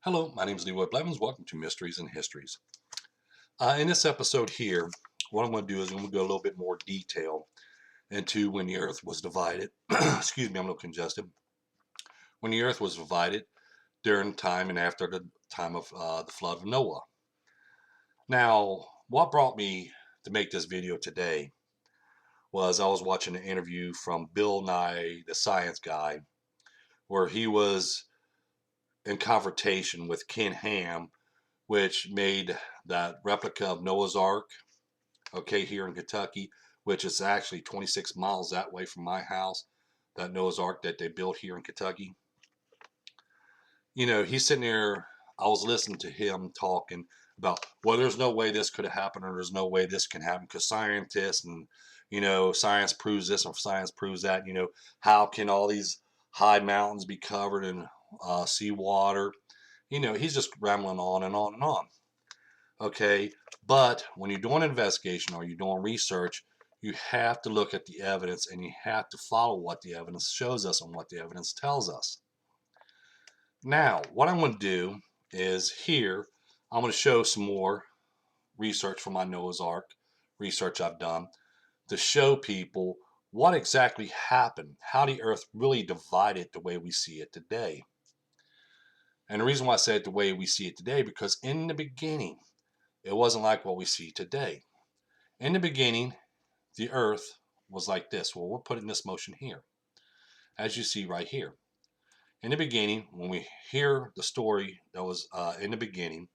Hello, my name is Leroy Blevins. Welcome to Mysteries and Histories. In this episode here, what I'm going to do is I'm going to go a little bit more detail into when the earth was divided. Excuse me, I'm a little congested. When the earth was divided during time and after the time of the flood of Noah. Now, what brought me to make this video today was I was watching an interview from Bill Nye, the science guy, where he was in confrontation with Ken Ham, which made that replica of Noah's Ark, okay, here in Kentucky, which is actually 26 miles that way from my house, that Noah's Ark that they built here in Kentucky. You know, he's sitting there, I was listening to him talking about, well, there's no way this could have happened, or there's no way this can happen, because scientists and, science proves this or science proves that. How can all these high mountains be covered in seawater? He's just rambling on and on and on. Okay, but when you're doing an investigation or you're doing research, you have to look at the evidence and you have to follow what the evidence shows us and what the evidence tells us. Now, what I'm going to do is here, I'm going to show some more research from my Noah's Ark, research I've done, to show people what exactly happened, how the earth really divided the way we see it today. And the reason why I say it the way we see it today, because in the beginning, it wasn't like what we see today. In the beginning, the earth was like this. Well, we're putting this motion here, as you see right here. In the beginning, when we hear the story that was in the beginning,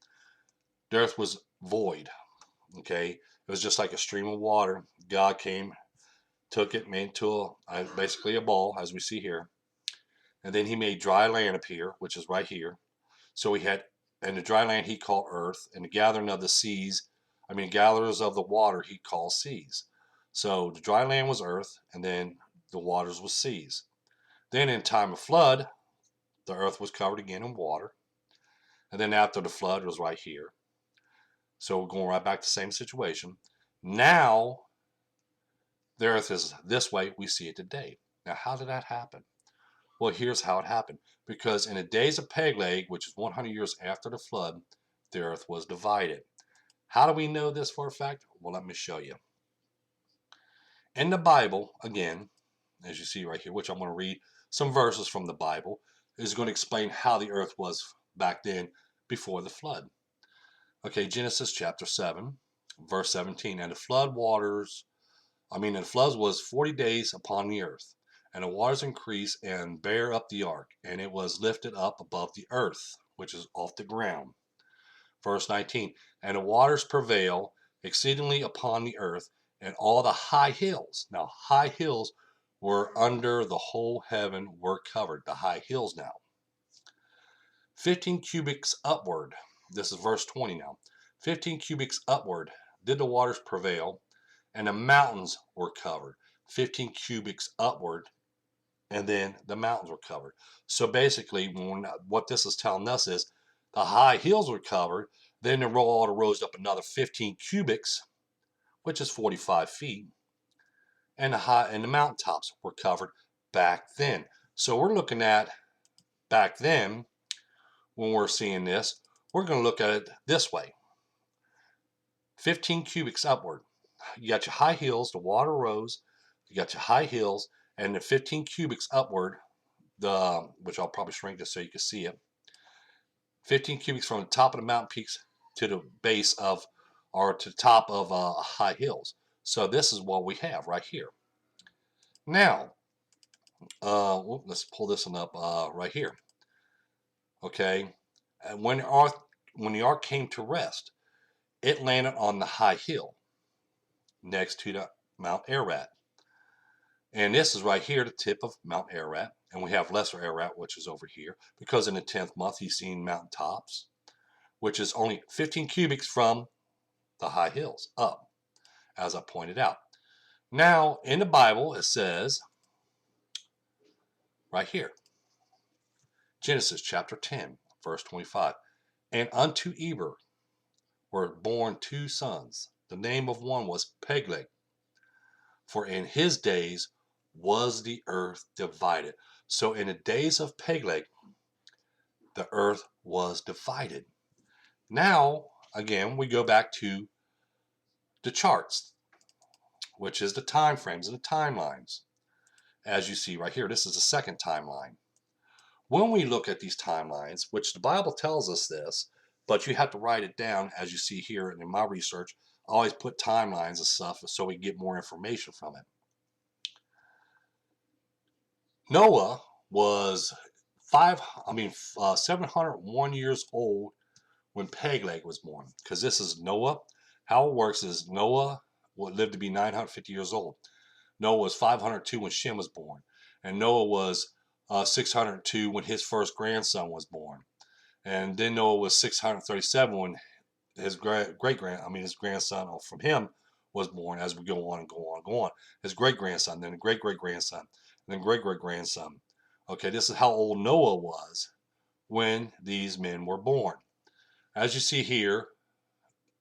the earth was void. Okay, it was just like a stream of water. God came, took it, made it to basically a ball, as we see here, and then He made dry land appear, which is right here. So we had, and the dry land He called earth, and the gathering of the seas, gatherers of the water He called seas. So the dry land was earth, and then the waters was seas. Then in time of flood, the earth was covered again in water. And then after the flood, it was right here. So we're going right back to the same situation. Now, the earth is this way we see it today. Now, how did that happen? Well, here's how it happened. Because in the days of Peleg, which is 100 years after the flood, the earth was divided. How do we know this for a fact? Well, let me show you. In the Bible, again, as you see right here, which I'm going to read some verses from the Bible, is going to explain how the earth was back then before the flood. Okay, Genesis chapter 7, verse 17. And the flood was 40 days upon the earth, and the waters increased and bare up the ark, and it was lifted up above the earth, which is off the ground. Verse 19. And the waters prevail exceedingly upon the earth, and all the high hills. Now, high hills were under the whole heaven were covered. The high hills now. 15 cubits upward. This is verse 20 now. 15 cubits upward did the waters prevail, and the mountains were covered. 15 cubits upward, and then the mountains were covered. So basically, what this is telling us is the high hills were covered, then the water rose up another 15 cubits, which is 45 feet, and the mountaintops were covered back then. So we're looking at back then, when we're seeing this, we're going to look at it this way. 15 cubits upward. You got your high hills, the water rose, you got your high hills, and the 15 cubits upward, which I'll probably shrink just so you can see it. 15 cubits from the top of the mountain peaks to the base of, or to the top of high hills. So this is what we have right here. Now, let's pull this one up right here. Okay, and when the ark came to rest, it landed on the high hill next to the Mount Ararat. And this is right here, the tip of Mount Ararat. And we have Lesser Ararat, which is over here, because in the 10th month he's seen mountain tops, which is only 15 cubits from the high hills up, as I pointed out. Now, in the Bible, it says, right here, Genesis chapter 10, verse 25, and unto Eber were born two sons. The name of one was Peleg, for in his days was the earth divided. So in the days of Peleg, the earth was divided. Now, again, we go back to the charts, which is the time frames and the timelines. As you see right here, this is the second timeline. When we look at these timelines, which the Bible tells us this, but you have to write it down, as you see here in my research, I always put timelines and stuff so we get more information from it. Noah was 701 years old when Peleg was born, because this is Noah. How it works is Noah lived to be 950 years old. Noah was 502 when Shem was born, and Noah was 602 when his first grandson was born, and then Noah was 637 when his his grandson from him was born. As we go on and go on and go on, his great grandson, then great great grandson, and then great great grandson. Okay, this is how old Noah was when these men were born. As you see here,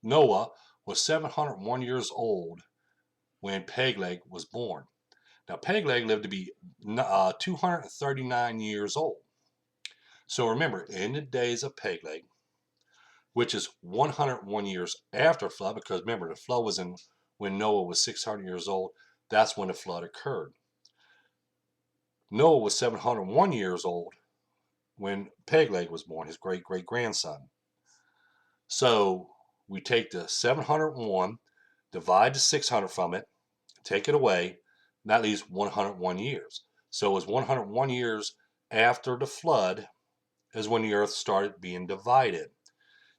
Noah was 701 years old when Peleg was born. Now, Peleg lived to be 239 years old. So remember, in the days of Peleg, which is 101 years after flood, because remember, the flood was in when Noah was 600 years old. That's when the flood occurred. Noah was 701 years old when Peleg was born, his great great grandson. So we take the 701, divide the 600 from it, take it away, and that leaves 101 years. So it was 101 years after the flood is when the earth started being divided.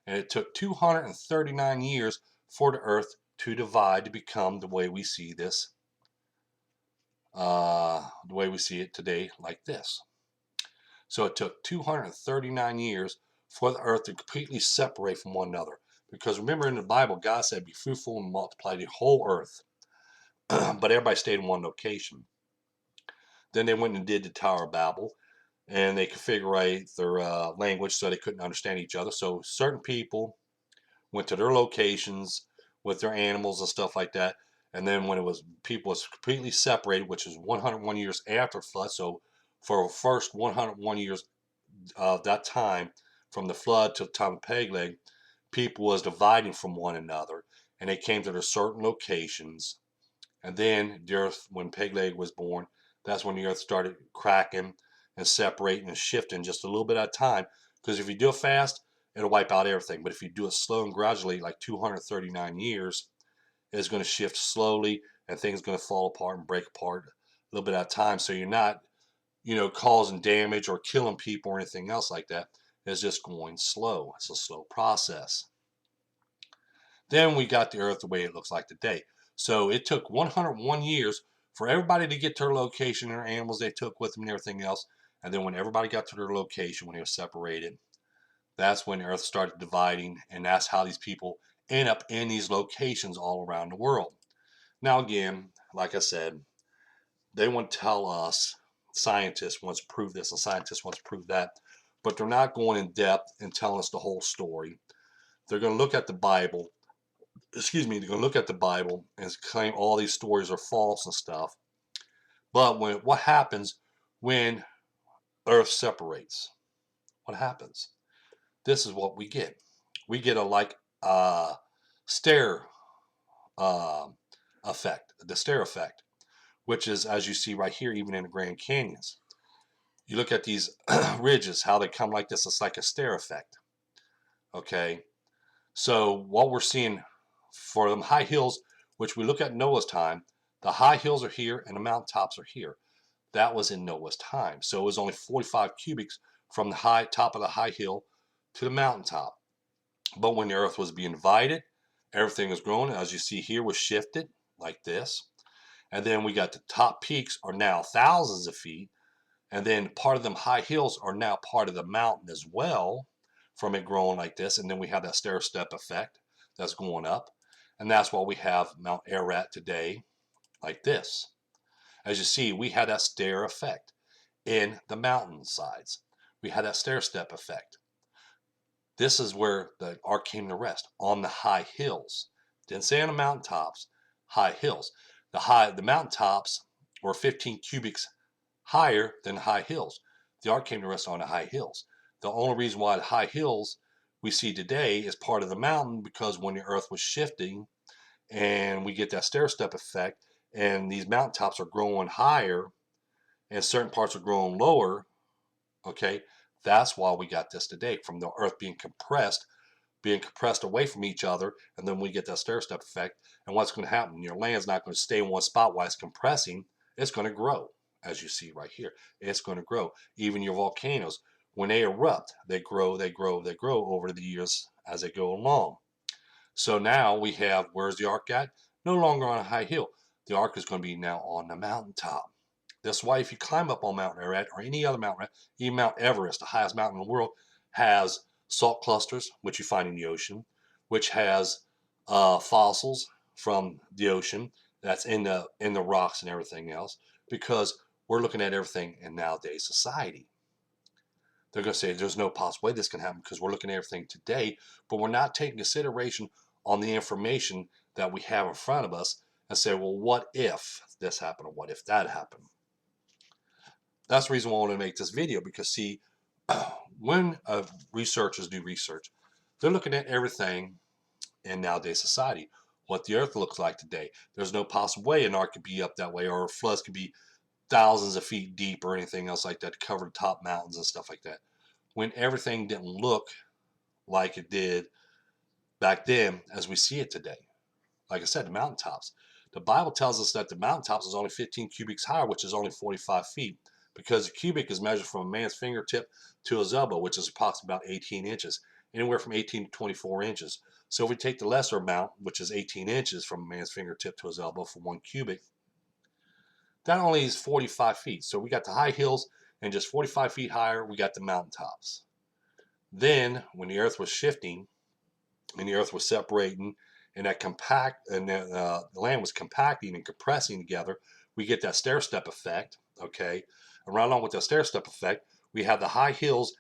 And it took 239 years for the earth to divide to become the way we see this, the way we see it today, like this. So it took 239 years for the earth to completely separate from one another. Because remember in the Bible, God said, be fruitful and multiply the whole earth. But everybody stayed in one location. Then they went and did the Tower of Babel, and they configured their language so they couldn't understand each other. So certain people went to their locations with their animals and stuff like that. And then when it was people was completely separated, which is 101 years after the flood. So for the first 101 years of that time, from the flood to the time of Peleg, people was dividing from one another, and they came to their certain locations. And then the earth, when Peleg was born, that's when the earth started cracking and separating and shifting just a little bit at a time. Because if you do it fast, it'll wipe out everything. But if you do it slow and gradually, like 239 years, it's going to shift slowly and things are going to fall apart and break apart a little bit at a time. So you're not, causing damage or killing people or anything else like that. It's just going slow. It's a slow process. Then we got the earth the way it looks like today. So it took 101 years for everybody to get to their location and their animals they took with them and everything else. And then when everybody got to their location, when they were separated, that's when the earth started dividing. And that's how these people end up in these locations all around the world. Now, again, like I said, they want to tell us, scientists want to prove this and scientists want to prove that, but they're not going in depth and telling us the whole story. They're going to look at the Bible they're going to look at the Bible and claim all these stories are false and stuff. But what happens when Earth separates? What happens? This is what we get. We get a stare uh, effect, the stare effect, which is as you see right here, even in the Grand Canyons. You look at these ridges, how they come like this. It's like a stare effect. Okay, so what we're seeing for them high hills, which we look at Noah's time, the high hills are here and the mountaintops are here. That was in Noah's time. So it was only 45 cubics from the high top of the high hill to the mountaintop. But when the earth was being divided, everything was growing. As you see here, was shifted like this. And then we got the top peaks are now thousands of feet. And then part of them high hills are now part of the mountain as well from it growing like this. And then we have that stair step effect that's going up. And that's why we have Mount Ararat today like this. As you see, we had that stair effect in the mountainsides. We had that stair step effect. This is where the ark came to rest, on the high hills. Didn't say on the mountaintops, high hills. The mountaintops were 15 cubics higher than the high hills. The ark came to rest on the high hills. The only reason why the high hills we see today is part of the mountain because when the earth was shifting and we get that stair step effect and these mountaintops are growing higher and certain parts are growing lower, okay, that's why we got this today from the earth being compressed away from each other, and then we get that stair step effect. And what's going to happen? Your land's not going to stay in one spot while it's compressing. It's going to grow, as you see right here. It's going to grow. Even your volcanoes, when they erupt, they grow, they grow, they grow over the years as they go along. So now we have, where's the ark at? No longer on a high hill. The ark is going to be now on the mountaintop. That's why if you climb up on Mount Ararat or any other mountain, even Mount Everest, the highest mountain in the world, has salt clusters, which you find in the ocean, which has fossils from the ocean that's in the rocks and everything else, because we're looking at everything in nowadays society. They're going to say there's no possible way this can happen because we're looking at everything today, but we're not taking consideration on the information that we have in front of us and say, well, what if this happened or what if that happened? That's the reason why I want to make this video, because see, when researchers do research, they're looking at everything in nowadays society, what the earth looks like today. There's no possible way an ark could be up that way, or floods could be thousands of feet deep or anything else like that to cover the top mountains and stuff like that. When everything didn't look like it did back then as we see it today. Like I said, the mountaintops. The Bible tells us that the mountaintops is only 15 cubics higher, which is only 45 feet, because a cubic is measured from a man's fingertip to his elbow, which is approximately about 18 inches, anywhere from 18 to 24 inches. So if we take the lesser amount, which is 18 inches from a man's fingertip to his elbow for 1 cubic, that only is 45 feet. So we got the high hills, and just 45 feet higher, we got the mountaintops. Then, when the earth was shifting and the earth was separating, and the land was compacting and compressing together, we get that stair step effect. Okay, and right along with that stair step effect, we have the high hills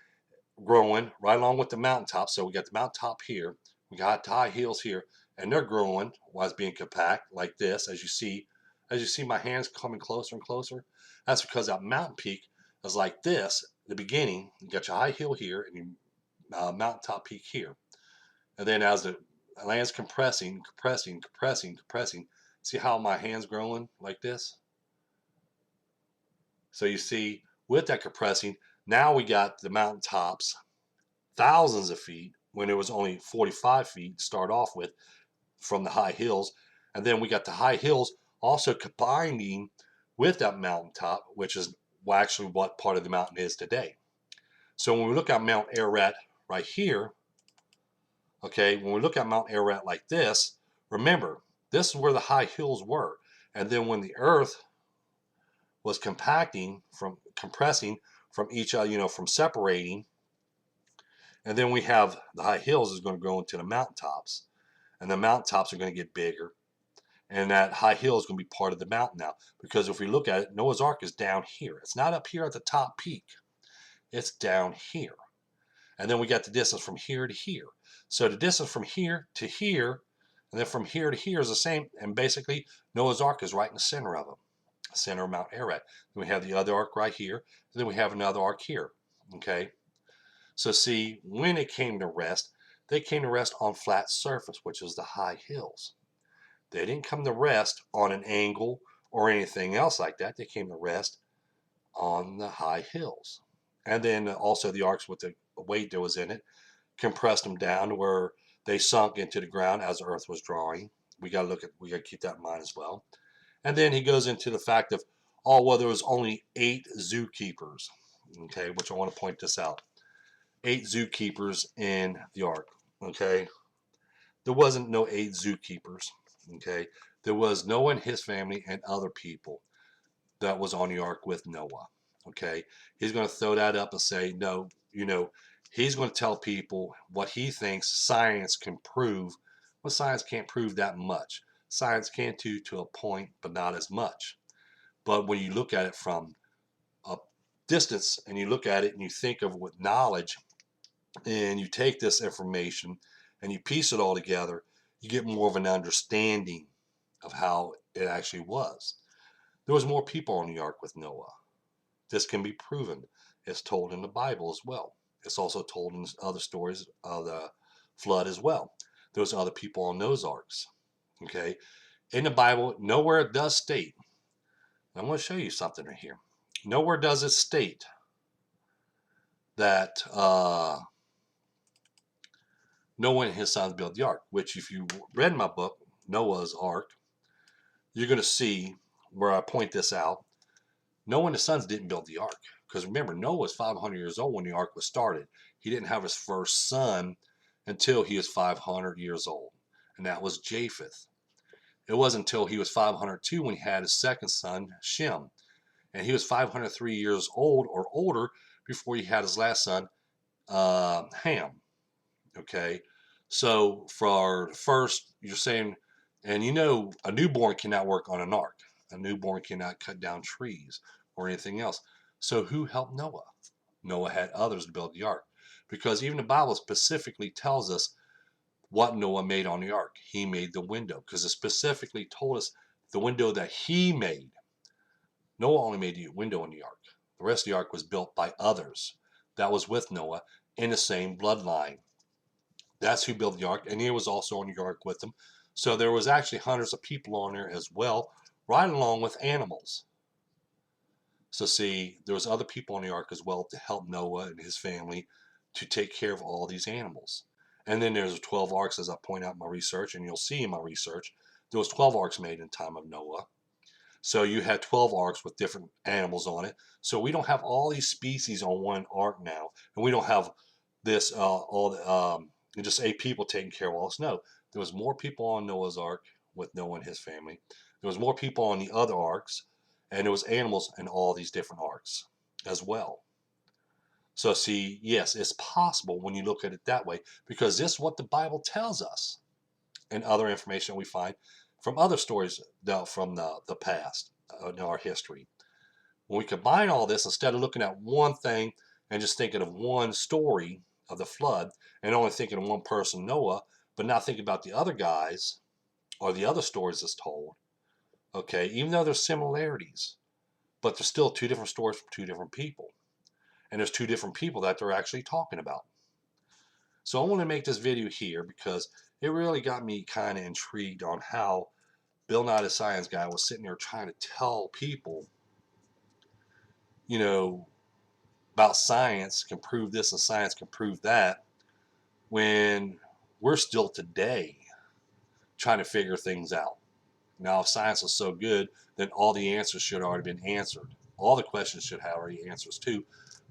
growing right along with the mountaintops. So we got the mountaintop here, we got the high hills here, and they're growing while it's being compact like this. As you see my hands coming closer and closer, that's because that mountain peak is like this. The beginning, you got your high hill here and your mountaintop peak here, and then as the land's compressing, compressing, compressing, compressing. See how my hand's growing like this? So you see, with that compressing, now we got the mountaintops thousands of feet when it was only 45 feet to start off with from the high hills. And then we got the high hills also combining with that mountaintop, which is actually what part of the mountain is today. So when we look at Mount Ararat right here, okay, when we look at Mount Ararat like this, remember, this is where the high hills were. And then when the earth was compacting, from compressing from each other, from separating, and then we have the high hills is going to go into the mountaintops, and the mountaintops are going to get bigger, and that high hill is going to be part of the mountain now. Because if we look at it, Noah's Ark is down here. It's not up here at the top peak. It's down here. And then we got the distance from here to here. So the distance from here to here, and then from here to here is the same. And basically, Noah's Ark is right in the center of them, center of Mount Ararat. Then we have the other ark right here. And then we have another ark here. Okay. So see, when it came to rest, they came to rest on flat surface, which is the high hills. They didn't come to rest on an angle or anything else like that. They came to rest on the high hills. And then also the arks with the weight that was in it compressed them down to where they sunk into the ground as the earth was drawing. We got to keep that in mind as well. And then he goes into the fact of, oh, well, there was only 8 zookeepers, okay, which I want to point this out. 8 zookeepers in the ark, okay. There wasn't no 8 zookeepers, okay. There was Noah and his family and other people that was on the ark with Noah, okay. He's going to throw that up and say, no, he's going to tell people what he thinks science can prove. Well, science can't prove that much. Science can to a point, but not as much. But when you look at it from a distance and you look at it and you think of with knowledge, and you take this information and you piece it all together, you get more of an understanding of how it actually was. There was more people on the ark with Noah. This can be proven. It's told in the Bible as well. It's also told in other stories of the flood as well. Those other people on those arks. Okay. In the Bible, nowhere it does state. I'm going to show you something right here. Nowhere does it state that Noah and his sons built the ark, which if you read my book, Noah's Ark, you're going to see where I point this out. Noah and his sons didn't build the ark. Because remember, Noah was 500 years old when the ark was started. He didn't have his first son until he was 500 years old. And that was Japheth. It wasn't until he was 502 when he had his second son, Shem. And he was 503 years old or older before he had his last son, Ham. Okay. So for the first, you're saying, and you know, a newborn cannot work on an ark. A newborn cannot cut down trees or anything else. So who helped Noah? Noah had others to build the ark. Because even the Bible specifically tells us what Noah made on the ark. He made the window because it specifically told us the window that he made. Noah only made the window in the ark. The rest of the ark was built by others that was with Noah in the same bloodline. That's who built the ark, and he was also on the ark with them. So there was actually hundreds of people on there as well, right along with animals. So see, there was other people on the ark as well to help Noah and his family to take care of all these animals. And then there's 12 arks, as I point out in my research, and you'll see in my research, there was 12 arks made in the time of Noah. So you had 12 arks with different animals on it. So we don't have all these species on one ark now, and we don't have this all just 8 people taking care of all this. No, there was more people on Noah's ark with Noah and his family. There was more people on the other arks, and there was animals in all these different arks as well. So see, yes, it's possible when you look at it that way, because this is what the Bible tells us, and other information we find from other stories from the past in our history. When we combine all this, instead of looking at one thing and just thinking of one story of the flood and only thinking of one person, Noah, but not thinking about the other guys or the other stories that's told, okay, even though there's similarities, but there's still 2 different stories from 2 different people. And there's 2 different people that they're actually talking about. So I want to make this video here because it really got me kind of intrigued on how Bill Nye the Science Guy was sitting there trying to tell people, you know, about science can prove this and science can prove that, when we're still today trying to figure things out. Now, if science is so good, then all the answers should have already been answered. All the questions should have already answers too,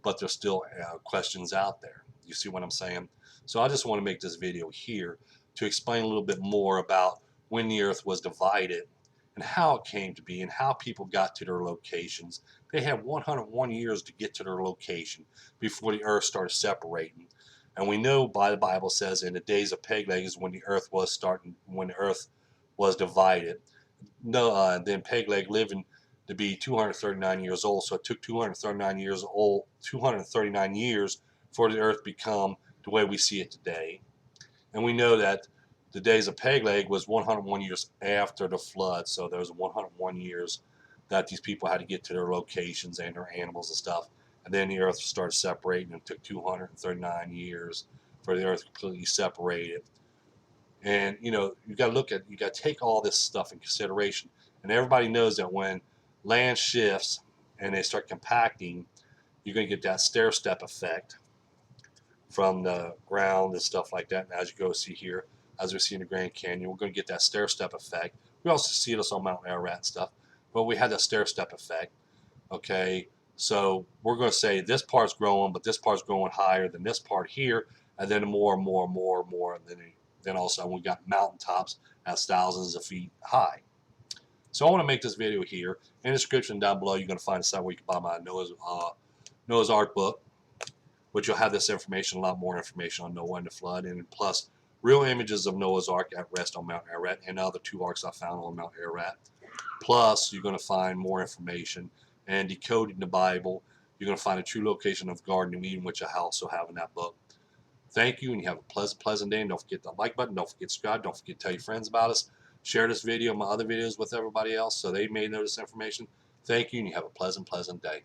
but there's still questions out there. You see what I'm saying? So I just want to make this video here to explain a little bit more about when the earth was divided and how it came to be and how people got to their locations. They had 101 years to get to their location before the earth started separating. And we know by the Bible says in the days of Peleg is when the earth was starting, when the earth was divided. No, then Peleg living to be 239 years old. So it took 239 years for the earth become the way we see it today. And we know that the days of Peleg was 101 years after the flood. So there was 101 years that these people had to get to their locations and their animals and stuff. And then the earth started separating, and it took 239 years for the earth completely separated. And you know, you got to look at, you got to take all this stuff in consideration. And everybody knows that when land shifts and they start compacting, you're going to get that stair step effect from the ground and stuff like that. And as you go see here, as we see in the Grand Canyon, we're going to get that stair step effect. We also see this on Mount Ararat and stuff, but we had that stair step effect. Okay, so we're going to say this part's growing, but this part's growing higher than this part here, and then more and more and more and more, and then all of a sudden we got mountaintops that's thousands of feet high. So I want to make this video here. In the description down below, you're going to find a site where you can buy my Noah's Ark book, which you'll have this information, a lot more information on Noah and the flood, and plus real images of Noah's Ark at rest on Mount Ararat and other 2 arks I found on Mount Ararat. Plus, you're going to find more information and decoding the Bible. You're going to find a true location of the Garden of Eden, which I also have in that book. Thank you, and you have a pleasant day. And don't forget the like button. Don't forget to subscribe. Don't forget to tell your friends about us. Share this video and my other videos with everybody else so they may know this information. Thank you, and you have a pleasant day.